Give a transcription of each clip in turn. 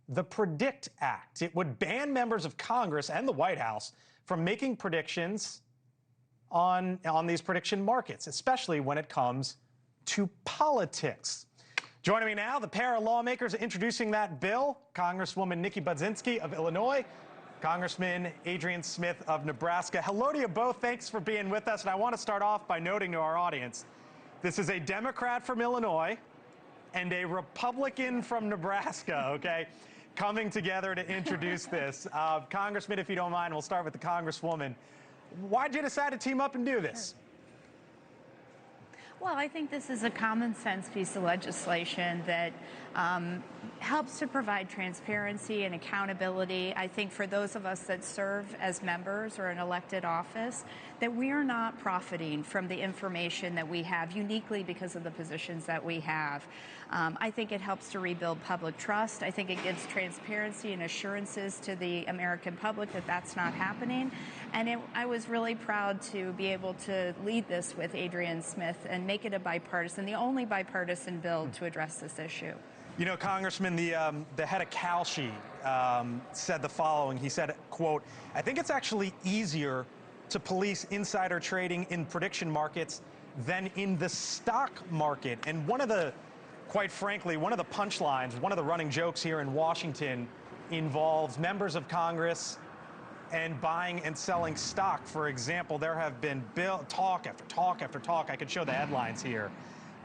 the PREDICT Act. It would ban members of Congress and the White House from making predictions on these prediction markets, especially when it comes to politics. Joining me now, the pair of lawmakers introducing that bill, Congresswoman Nikki Budzinski of Illinois, Congressman Adrian Smith of Nebraska. Hello to you both. Thanks for being with us. And I want to start off by noting to our audience, this is a Democrat from Illinois and a Republican from Nebraska, okay, coming together to introduce this. Congressman, if you don't mind, we'll start with the Congresswoman. Why'd you decide to team up and do this? Well, I think this is a common sense piece of legislation that helps to provide transparency and accountability. I think for those of us that serve as members or an elected office, that we are not profiting from the information that we have uniquely because of the positions that we have. I think it helps to rebuild public trust. I think it gives transparency and assurances to the American public that that's not happening. And I was really proud to be able to lead this with Adrian Smith and make it a bipartisan, the only bipartisan bill to address this issue. You know, Congressman, the head of CalShe said the following. He said, quote, "I think it's actually easier to police insider trading in prediction markets than in the stock market." And one of the, quite frankly, one of the punchlines, one of the running jokes here in Washington involves members of Congress and buying and selling stock. For example, there have been talk after talk after talk. I could show the headlines here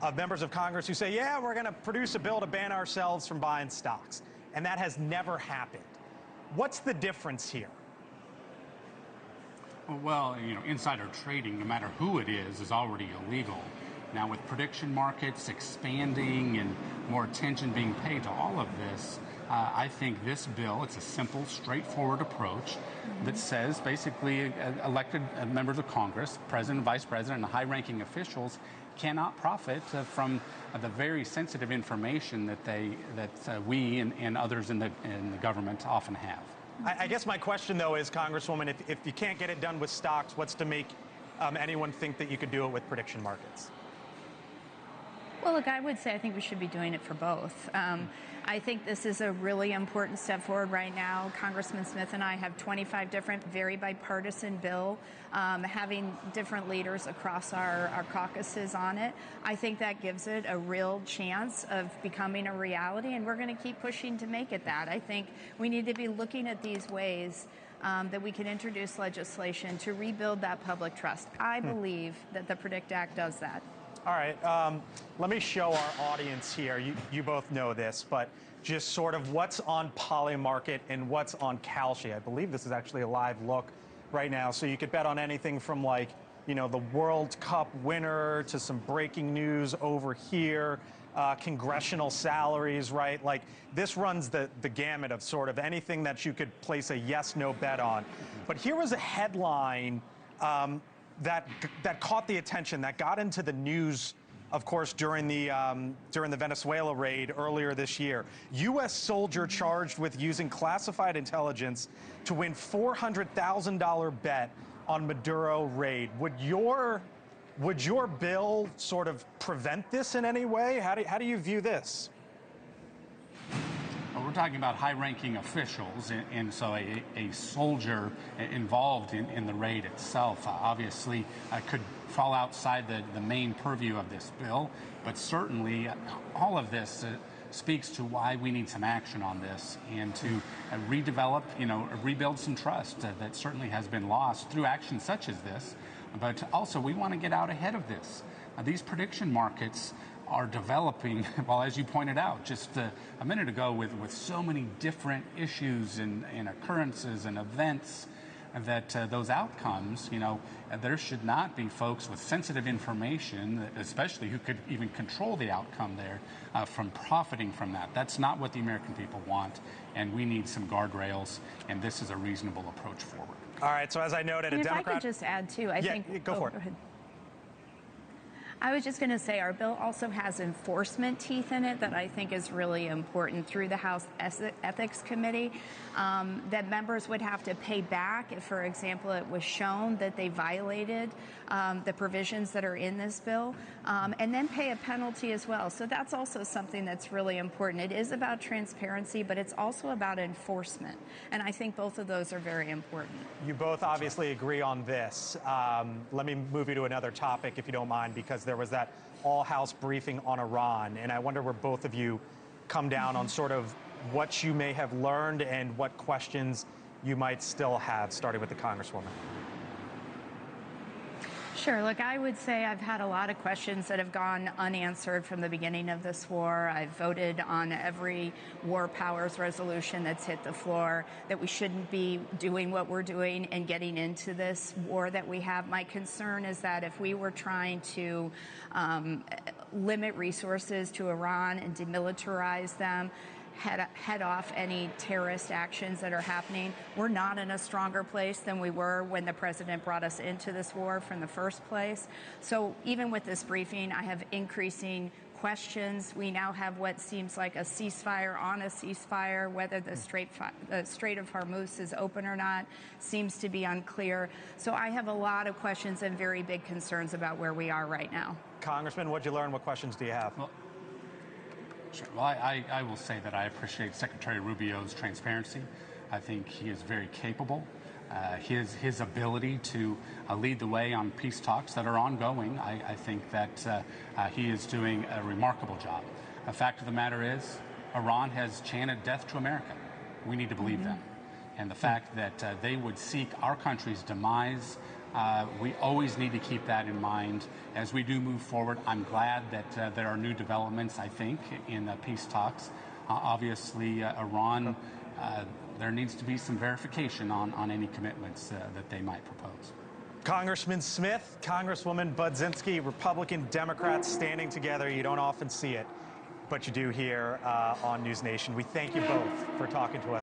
of members of Congress who say, yeah, we're going to produce a bill to ban ourselves from buying stocks. And that has never happened. What's the difference here? Well, you know, insider trading, no matter who it is already illegal. Now, with prediction markets expanding and more attention being paid to all of this, I think this bill, it's a simple, straightforward approach that says basically elected members of Congress, president, vice president, and high-ranking officials cannot profit from the very sensitive information that we and others in the government often have. I guess my question, though, is, Congresswoman, if you can't get it done with stocks, what's to make anyone think that you could do it with prediction markets? Well, look, I would say I think we should be doing it for both. I think this is a really important step forward right now. Congressman Smith and I have 25 different, very bipartisan bill, having different leaders across our caucuses on it. I think that gives it a real chance of becoming a reality, and we're going to keep pushing to make it that. I think we need to be looking at these ways that we can introduce legislation to rebuild that public trust. I believe that the PREDICT Act does that. All right, let me show our audience here. You both know this, but just sort of what's on Polymarket and what's on CalShe. I believe this is actually a live look right now, so you could bet on anything from, like, you know, the World Cup winner to some breaking news over here, congressional salaries, right? Like, this runs the gamut of sort of anything that you could place a yes/no bet on. But here was a headline that caught the attention, that got into the news, of course, during the Venezuela raid earlier this year. U.S. soldier charged with using classified intelligence to win $400,000 bet on Maduro raid. Would your bill sort of prevent this in any way? How do you view this? We're talking about high-ranking officials, and so a soldier involved in the raid itself obviously could fall outside the main purview of this bill, but certainly all of this speaks to why we need some action on this and to redevelop, rebuild some trust that certainly has been lost through actions such as this. But also, we want to get out ahead of this. These prediction markets are developing, well, as you pointed out just a minute ago, with so many different issues and occurrences and events, that those outcomes, there should not be folks with sensitive information, especially who could even control the outcome there, from profiting from that. That's not what the American people want, and we need some guardrails, and this is a reasonable approach forward. All right, so as I noted, If I could just add, too, I think... Go for it. Go ahead. I was just going to say our bill also has enforcement teeth in it that I think is really important through the House Ethics Committee, that members would have to pay back if, for example, it was shown that they violated the provisions that are in this bill, and then pay a penalty as well. So that's also something that's really important. It is about transparency, but it's also about enforcement. And I think both of those are very important. You both obviously agree on this. Let me move you to another topic, if you don't mind, because there was that all-house briefing on Iran, and I wonder where both of you come down on sort of what you may have learned and what questions you might still have, starting with the Congresswoman. Sure. Look, I would say I've had a lot of questions that have gone unanswered from the beginning of this war. I've voted on every war powers resolution that's hit the floor, that we shouldn't be doing what we're doing and getting into this war that we have. My concern is that if we were trying to limit resources to Iran and demilitarize them, head off any terrorist actions that are happening, we're not in a stronger place than we were when the president brought us into this war from the first place. So even with this briefing, I have increasing questions. We now have what seems like a ceasefire on a ceasefire. Whether the Strait of Hormuz is open or not seems to be unclear. So I have a lot of questions and very big concerns about where we are right now. Congressman, what'd you learn? What questions do you have? Sure. Well, I will say that I appreciate Secretary Rubio's transparency. I think he is very capable. His ability to lead the way on peace talks that are ongoing, I think that he is doing a remarkable job. The fact of the matter is, Iran has chanted death to America. We need to believe them. And the fact that they would seek our country's demise, we always need to keep that in mind as we do move forward. I'm glad that there are new developments, I think, in the peace talks. Obviously, Iran, there needs to be some verification on any commitments that they might propose. Congressman Smith, Congresswoman Budzinski, Republican, Democrats standing together. You don't often see it, but you do here on NewsNation. We thank you both for talking to us.